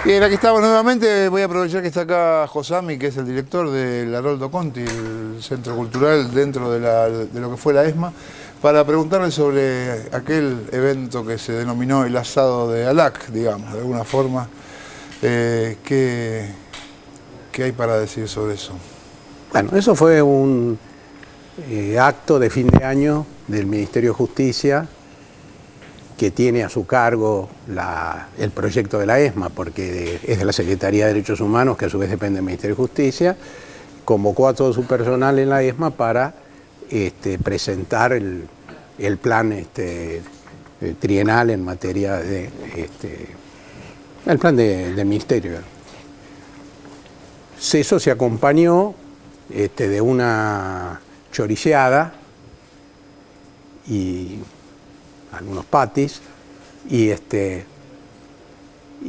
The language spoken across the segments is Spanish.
Bien, aquí estamos nuevamente. Voy a aprovechar que está acá Josami, que es el director del Haroldo Conti, el centro cultural dentro de lo que fue la ESMA, para preguntarle sobre aquel evento que se denominó el asado de ALAC, digamos, de alguna forma. ¿Qué hay para decir sobre eso? Bueno, eso fue un acto de fin de año del Ministerio de Justicia, que tiene a su cargo el proyecto de la ESMA, porque es de la Secretaría de Derechos Humanos, que a su vez depende del Ministerio de Justicia. Convocó a todo su personal en la ESMA para presentar el plan trienal en materia de el plan del Ministerio. Eso se acompañó de una choriceada y algunos patis, y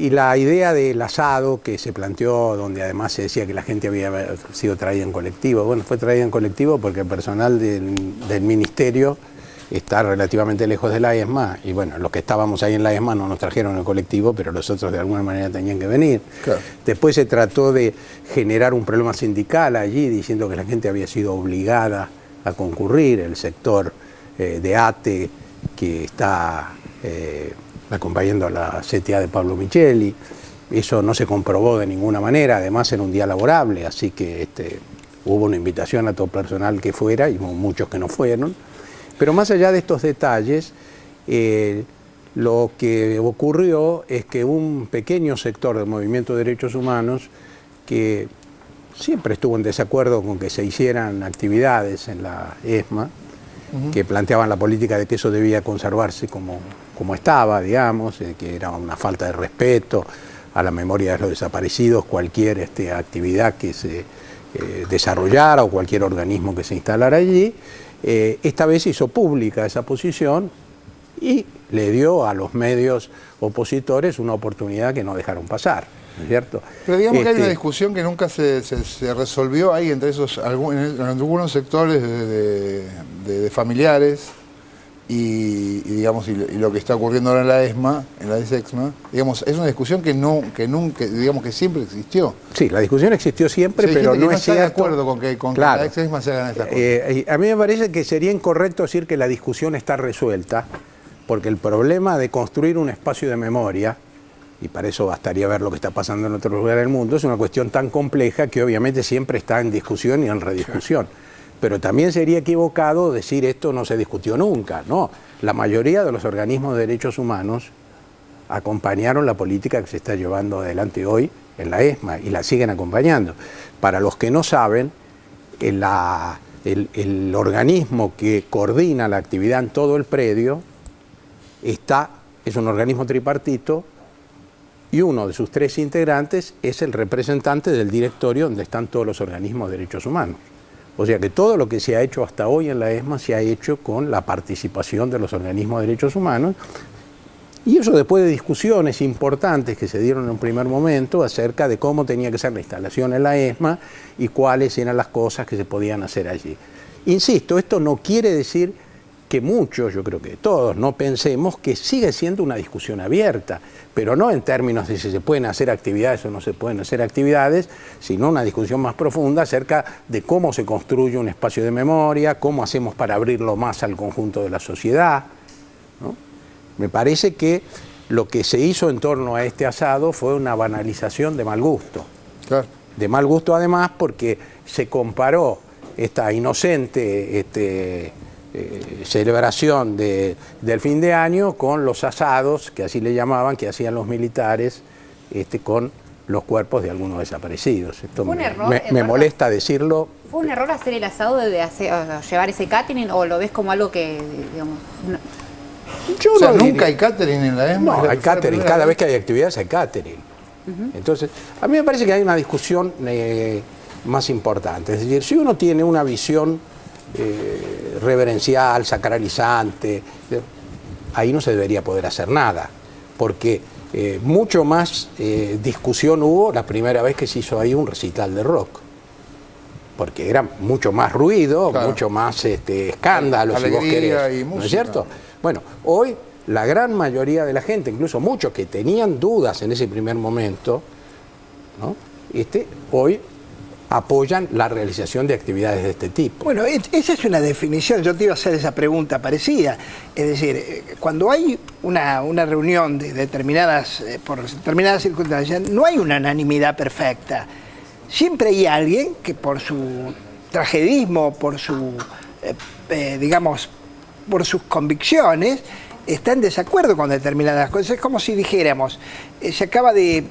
la idea del asado que se planteó, donde además se decía que la gente había sido traída en colectivo. Bueno, fue traída en colectivo porque el personal del ministerio está relativamente lejos de la ESMA, y bueno, los que estábamos ahí en la ESMA no nos trajeron en colectivo, pero los otros de alguna manera tenían que venir. Claro. Después se trató de generar un problema sindical allí, diciendo que la gente había sido obligada a concurrir, el sector de ATE, que está acompañando a la CTA de Pablo Micheli. Eso no se comprobó de ninguna manera, además era un día laborable, así que hubo una invitación a todo personal que fuera, y hubo muchos que no fueron. Pero más allá de estos detalles, lo que ocurrió es que un pequeño sector del movimiento de derechos humanos, que siempre estuvo en desacuerdo con que se hicieran actividades en la ESMA, que planteaban la política de que eso debía conservarse como estaba, digamos, que era una falta de respeto a la memoria de los desaparecidos, cualquier actividad que se desarrollara o cualquier organismo que se instalara allí. Esta vez hizo pública esa posición y le dio a los medios opositores una oportunidad que no dejaron pasar, ¿no es cierto? Pero digamos que hay una discusión que nunca se resolvió ahí entre en algunos sectores de familiares digamos, y lo que está ocurriendo ahora en la ESMA, en la ESMA, digamos, es una discusión que nunca, digamos, que siempre existió. Sí, la discusión existió siempre, pero no es cierto. De acuerdo con que claro, la ESMA se hagan estas cosas. A mí me parece que sería incorrecto decir que la discusión está resuelta, porque el problema de construir un espacio de memoria, y para eso bastaría ver lo que está pasando en otros lugares del mundo, es una cuestión tan compleja que obviamente siempre está en discusión y en rediscusión. Pero también sería equivocado decir esto no se discutió nunca, no. La mayoría de los organismos de derechos humanos acompañaron la política que se está llevando adelante hoy en la ESMA y la siguen acompañando. Para los que no saben, el organismo que coordina la actividad en todo el predio es un organismo tripartito, y uno de sus 3 integrantes es el representante del directorio donde están todos los organismos de derechos humanos. O sea que todo lo que se ha hecho hasta hoy en la ESMA se ha hecho con la participación de los organismos de derechos humanos, y eso después de discusiones importantes que se dieron en un primer momento acerca de cómo tenía que ser la instalación en la ESMA y cuáles eran las cosas que se podían hacer allí. Insisto, esto no quiere decir que muchos, yo creo que todos, no pensemos que sigue siendo una discusión abierta, pero no en términos de si se pueden hacer actividades o no se pueden hacer actividades, sino una discusión más profunda acerca de cómo se construye un espacio de memoria, cómo hacemos para abrirlo más al conjunto de la sociedad, ¿no? Me parece que lo que se hizo en torno a este asado fue una banalización de mal gusto. Claro. De mal gusto además porque se comparó esta inocente celebración del fin de año con los asados, que así le llamaban, que hacían los militares con los cuerpos de algunos desaparecidos. Esto me molesta decirlo. ¿Fue un error hacer el asado llevar ese catering, o lo ves como algo que, digamos... No, nunca hay catering en la ESMA? No, hay catering, cada vez que hay actividades hay catering. Entonces, a mí me parece que hay una discusión más importante. Es decir, si uno tiene una visión reverencial, sacralizante, ahí no se debería poder hacer nada, porque mucho más discusión hubo la primera vez que se hizo ahí un recital de rock, porque era mucho más ruido, claro, mucho más escándalo, si vos querés, ¿no es cierto? Bueno, hoy la gran mayoría de la gente, incluso muchos que tenían dudas en ese primer momento, ¿no? Hoy apoyan la realización de actividades de este tipo. Bueno, esa es una definición, yo te iba a hacer esa pregunta parecida. Es decir, cuando hay una reunión de por determinadas circunstancias, no hay una unanimidad perfecta. Siempre hay alguien que por su tragedismo, por su, digamos, por sus convicciones, está en desacuerdo con determinadas cosas. Es como si dijéramos, se acaba de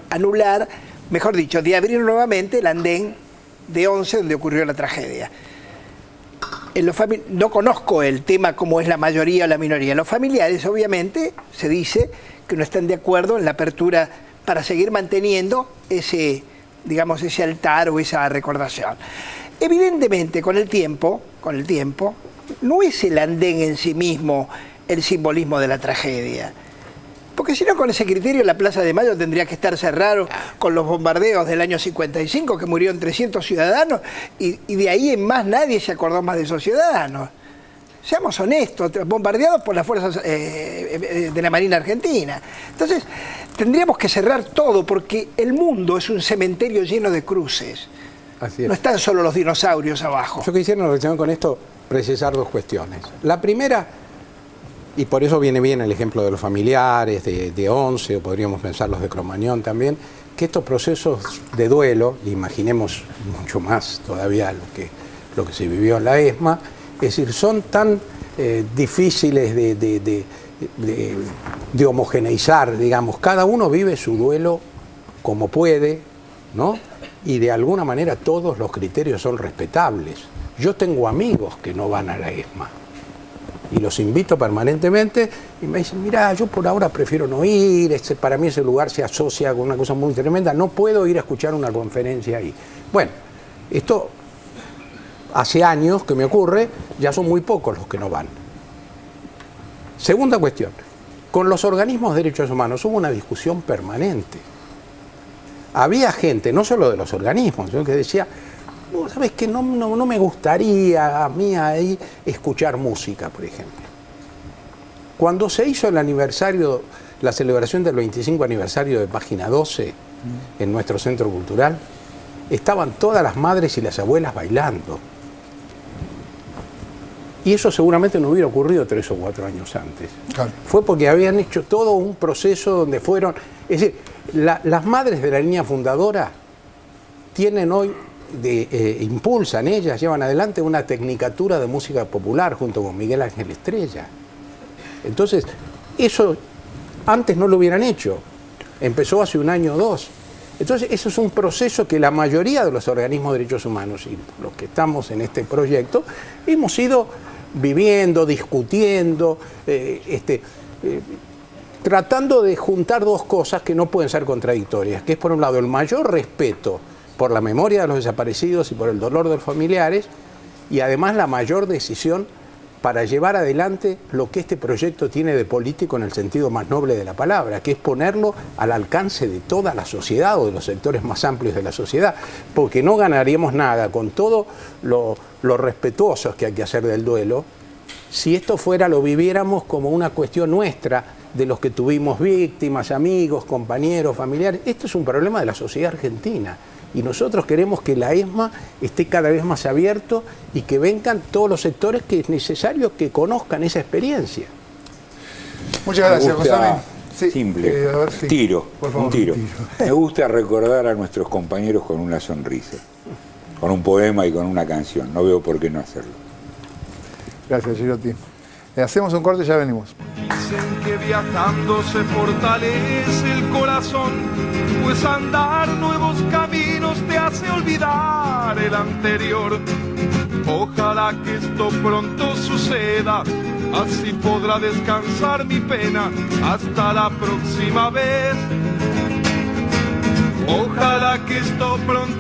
anular, mejor dicho, de abrir nuevamente el andén de 11 donde ocurrió la tragedia. No conozco el tema como es la mayoría o la minoría. Los familiares, obviamente, se dice que no están de acuerdo en la apertura para seguir manteniendo ese, digamos, ese altar o esa recordación. Evidentemente, con el tiempo, no es el andén en sí mismo el simbolismo de la tragedia. Porque si no, con ese criterio, la Plaza de Mayo tendría que estar cerrado con los bombardeos del año 55, que murieron 300 ciudadanos, y de ahí en más nadie se acordó más de esos ciudadanos. Seamos honestos, bombardeados por las fuerzas de la Marina Argentina. Entonces, tendríamos que cerrar todo, porque el mundo es un cementerio lleno de cruces. Así es. No están solo los dinosaurios abajo. Yo quisiera, en relación con esto, precisar dos cuestiones. La primera, y por eso viene bien el ejemplo de los familiares, de 11, o podríamos pensar los de Cromañón también, que estos procesos de duelo, imaginemos mucho más todavía lo que se vivió en la ESMA, es decir, son tan difíciles de homogeneizar, digamos, cada uno vive su duelo como puede, ¿no? Y de alguna manera todos los criterios son respetables. Yo tengo amigos que no van a la ESMA y los invito permanentemente y me dicen, mira, yo por ahora prefiero no ir, para mí ese lugar se asocia con una cosa muy tremenda, no puedo ir a escuchar una conferencia ahí. Bueno, esto hace años que me ocurre, ya son muy pocos los que no van. Segunda cuestión, con los organismos de derechos humanos hubo una discusión permanente. Había gente, no solo de los organismos, sino que decía, ¿sabes qué? No me gustaría a mí ahí escuchar música, por ejemplo. Cuando se hizo el aniversario, la celebración del 25 aniversario de Página 12 en nuestro centro cultural, estaban todas las madres y las abuelas bailando. Y eso seguramente no hubiera ocurrido 3 o 4 años antes. Claro. Fue porque habían hecho todo un proceso donde fueron... Es decir, las madres de la línea fundadora tienen hoy, impulsan ellas, llevan adelante una tecnicatura de música popular junto con Miguel Ángel Estrella. Entonces, eso antes no lo hubieran hecho. Empezó hace 1 año o 2. Entonces, eso es un proceso que la mayoría de los organismos de derechos humanos y los que estamos en este proyecto hemos ido viviendo, discutiendo, tratando de juntar dos cosas que no pueden ser contradictorias, que es por un lado el mayor respeto por la memoria de los desaparecidos y por el dolor de los familiares, y además la mayor decisión para llevar adelante lo que este proyecto tiene de político en el sentido más noble de la palabra, que es ponerlo al alcance de toda la sociedad o de los sectores más amplios de la sociedad, porque no ganaríamos nada con todo lo respetuosos que hay que hacer del duelo, si esto lo viviéramos como una cuestión nuestra, de los que tuvimos víctimas, amigos, compañeros, familiares. Esto es un problema de la sociedad argentina. Y nosotros queremos que la ESMA esté cada vez más abierto y que vengan todos los sectores que es necesario que conozcan esa experiencia. Muchas gracias, José. Sí, simple, sí. Tiro, por favor, un tiro. Me gusta recordar a nuestros compañeros con una sonrisa, con un poema y con una canción. No veo por qué no hacerlo. Gracias, Girotti. Hacemos un corte y ya venimos. Dicen que viajando se fortalece el corazón, pues andar nuevos caminos te hace olvidar el anterior. Ojalá que esto pronto suceda, así podrá descansar mi pena hasta la próxima vez. Ojalá que esto pronto